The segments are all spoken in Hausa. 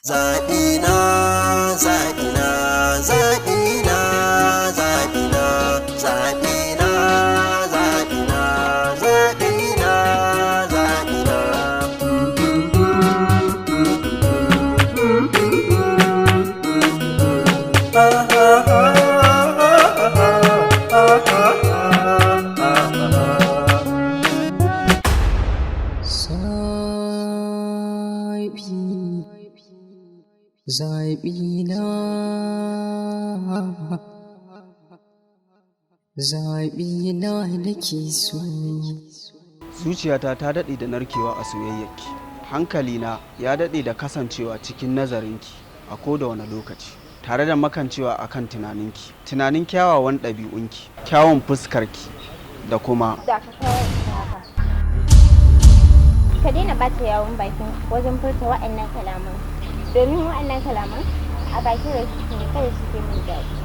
Zabina, Zabina, Zabina, Zabina, Zabina, Zabina, Zabina, Zabina. Zabina, Zabina nake so. Zuciyata ta daɗe da narkewa a soyayyarki. Hankalina ya daɗe da kasancewa cikin nazarinki a koda wani lokaci, tare da makancewa akan tunaninki, tunanin kyawawan ɗabi'unki, kyawun fuskarki da kuma ka daina bata yawon bakin wajen furta wa'annan kalaman, domin wa'annan kalaman a bakin Rashid ne kawai suke min daɗi,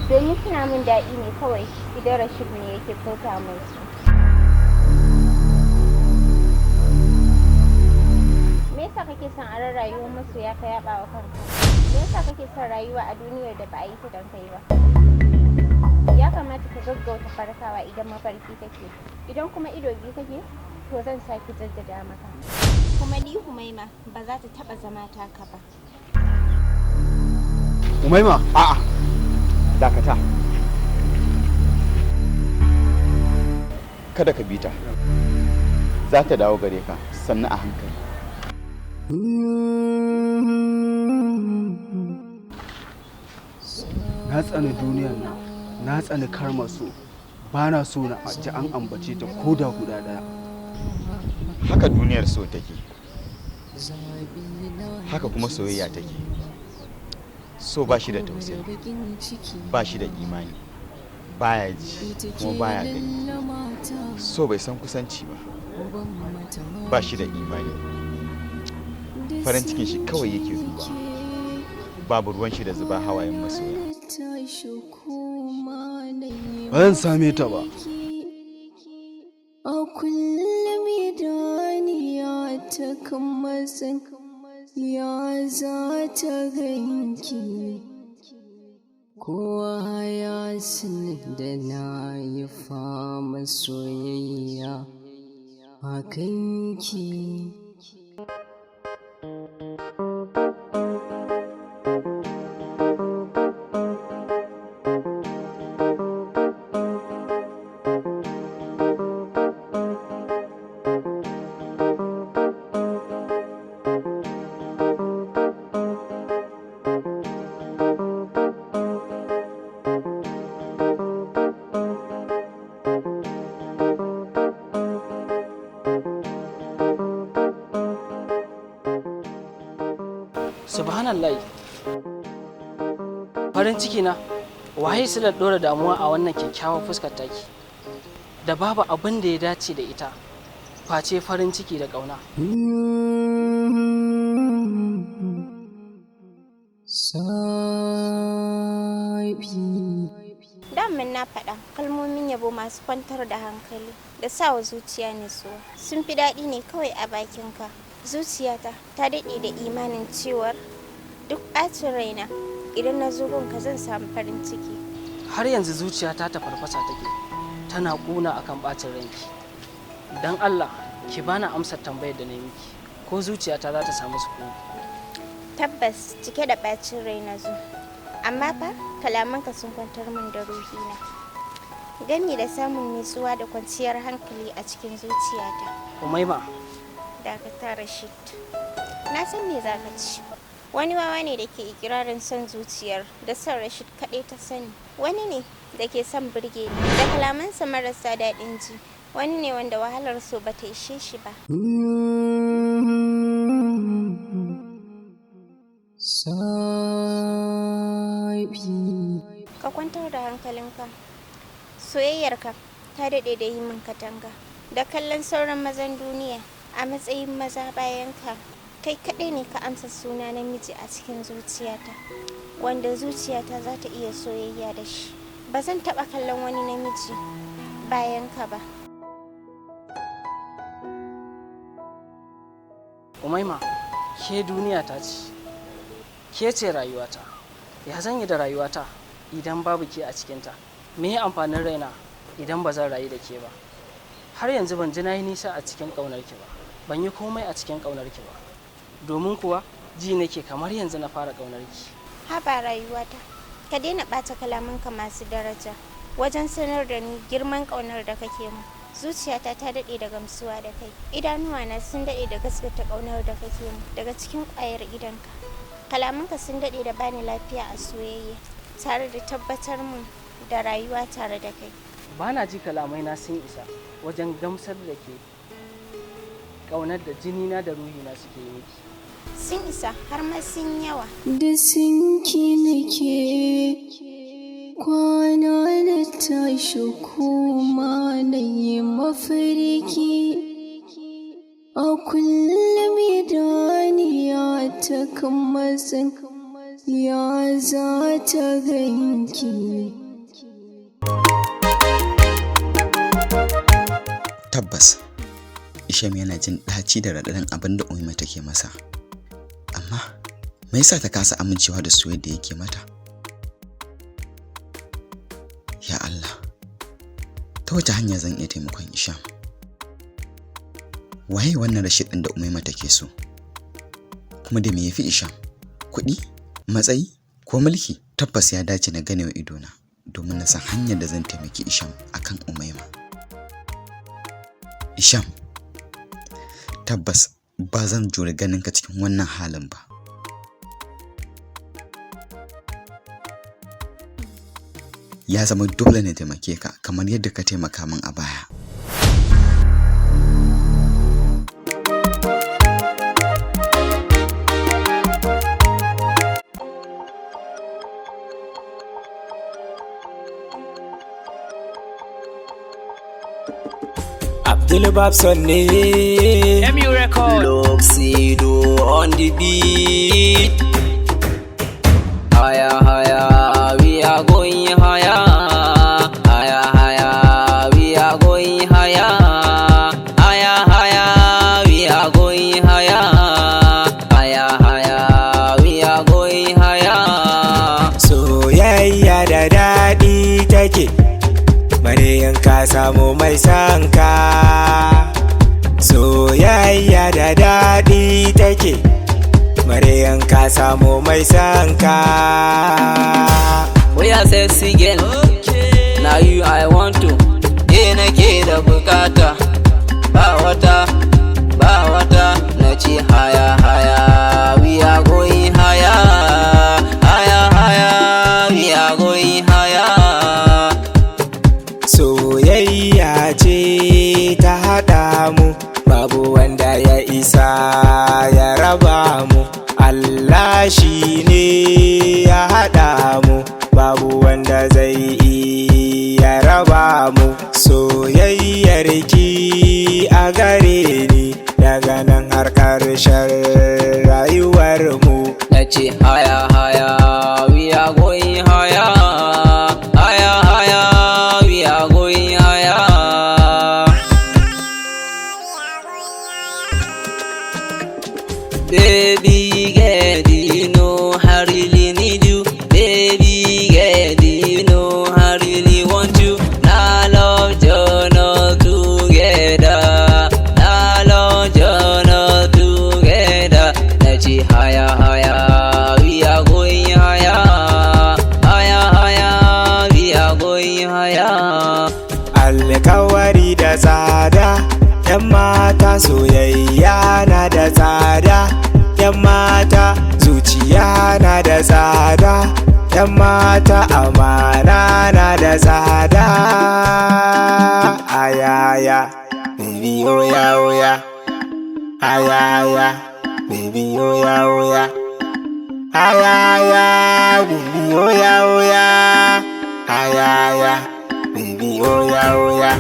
domin suna min daɗi ne kawai idan Rashid ne yake furta min su. Me yasa kake son a rayuwar masoya ka yaɓa wa kanka? Me yasa kake son rayuwa a duniyar da ba a yi ta don kai ba? Ya kamata ka gaggauta farkawa idan mafarki kake, idan kuma ido biyu kake, to zan sake jaddada maka. Kuma ni Humaima ba za ta taɓa zama taka ba. Umaima, a'a, dakata. Kada ka bi ta, za ta dawo gare ka sannan a hankali. Na tsani duniyar nan, na tsani karmar so, ba na so na ji an ambace ta ko da guda ɗaya. Haka duniyar so take, haka kuma soyayya take. So ba shi da tausayi, ba shi da imani, baya ji kuma baya gani. So bai san kusanci ba, ba shi da imani, farin cikin shi kawai yake duba, babu ruwan shi da zuba hawayen masoya. Ba zan same ta ba. A kullum idaniya ta kammasin ya za ta ganki, kowa ya sani da na yi fama soyayya a kanki. Subhanallah, farin ciki na waye silar ɗora damuwa a wannan kyakkyawar fuskar taki da babu abin da ya dace da ita face farin ciki da ƙauna. Damin na faɗa kalmomin yabo masu kwantar da hankali da sawa zuciya nutsuwa sun fi daɗi ne kawai a bakinka. Zuciyata ta daɗe da imanin cewar duk ɓacin raina idan na zo gunka zan samu farin ciki. Har yanzu zuciyata ta farfasa take, tana ƙuna akan ɓacin ranki. Don Allah ki bani amsar tambayar da na yi miki, ko zuciyata za ta samu sukuni. Tabbas cike da ɓacin rai na zo, amma fa kalamanka sun kwantar min da ruhina, gani da samun nutsuwa da kwanciyar hankali a cikin zuciyata. Umaima, Dakata Rashid, na san me za ka ci. Wani wawa ne da ke ikirarin son zuciyar da son Rashid kaɗai ta sani. Wani ne da ke son burge ni da kalamansa marasa daɗin ji. Wani ne wanda wahalar so ba ta ishe shi ba. Ka kwantar da hankalinka. Soyayyarka ta daɗe da yi min katanga. Da kallon sauran mazan duniya a matsayin maza bayan ka, kai kaɗai ne ka amsa suna namiji a cikin zuciyata, wanda zuciyata za ta iya soyayya da shi. Ba zan taɓa kallon wani namiji bayan ka ba. Umaima, ke duniya ta ce, ke ce rayuwata. Ya zan yi da rayuwata idan babu ke a cikinta? Me amfanin raina idan ba zan rayu da ke ba? Har yanzu ban ji na yi nisa a cikin ƙaunarki ba, ban yi komai a cikin ƙaunarki ba, domin kuwa ji nake kamar yanzu na fara ƙaunarki. Haba rayuwata, ka daina ɓata kalamanka masu daraja wajen sanar da ni girman ƙaunar da kake mu. Zuciyata ta daɗe da gamsuwa da kai, idanuwana sun daɗe da gaskata ƙaunar da kake mu daga cikin ƙwayar idanka. Kalamanka sun daɗe da bani lafiya a soyayya, tare da tabbatar mun da rayuwa tare da kai. Ba na ji kalamaina sun isa wajen gamsar da ke ƙaunar da jinina da ruhina suke yi miki. Sun isa har ma sun yawa. Da sinki nake kwana na tashi kuma na yi mafarki, a kullum idaniya ta kammasin ya za ta ganki. Tabbas Isham yana jin ɗaci da raɗaɗin abin da Umaima take masa, amma me yasa ta kasa amincewa da soyayyar da yake mata? Ya Allah, ta wace hanya zan iya taimakon Isham? Waye wannan Rashid ɗin da Umaima take so? Kuma da me yafi Isham? Kuɗi, matsayi ko mulki? Tabbas ya dace na ganewa idona domin na san hanyar da zan taimaki Isham akan Umaima. Isham, tabbas ba zan jure ganin ka cikin wannan halin ba. Ya zama dole na taimake ka kamar yadda ka taimaka min a baya. Abdul Babson ne MU Record. Loxido on the beat. Haya haya, we are going higher. Haya haya, we are going higher. Haya haya, we are going higher. Haya haya, we are going higher. Soyayya da daɗi take, bare in ka samu mai sanka. Soyayya da daɗi take, bare in ka samu mai sanka. We are sexy girl, now you I want to. Ke nake da bukata, ba wata na ce haya haya, we are going higher. Haya haya, we are going higher. Soyayya ce ta haɗa mu, babu wanda ya isa ya raba mu. Allah shi ne ya haɗa mu, babu wanda zai iya raba mu. Soyayyar ki a gare ni, daga nan har ƙarshen rayuwar mu. Nace haya haya, we are going higher. Haya haya, we are going higher. Baby girl, you know I really need you. Baby girl, you know I really want you. Now love journey together. Now love journey together. Nace haya haya, we are going higher. Haya haya, we are going higher. Alkawari da tsada, 'yan mata soyayya na da tsada. 'Yan mata zuciya na da tsada. 'Yan mata amana na da tsada. Ayaya, baby oya oya. Ayaya, baby oya oya. Ayaya, baby oya oya. Ayaya, baby oya oya.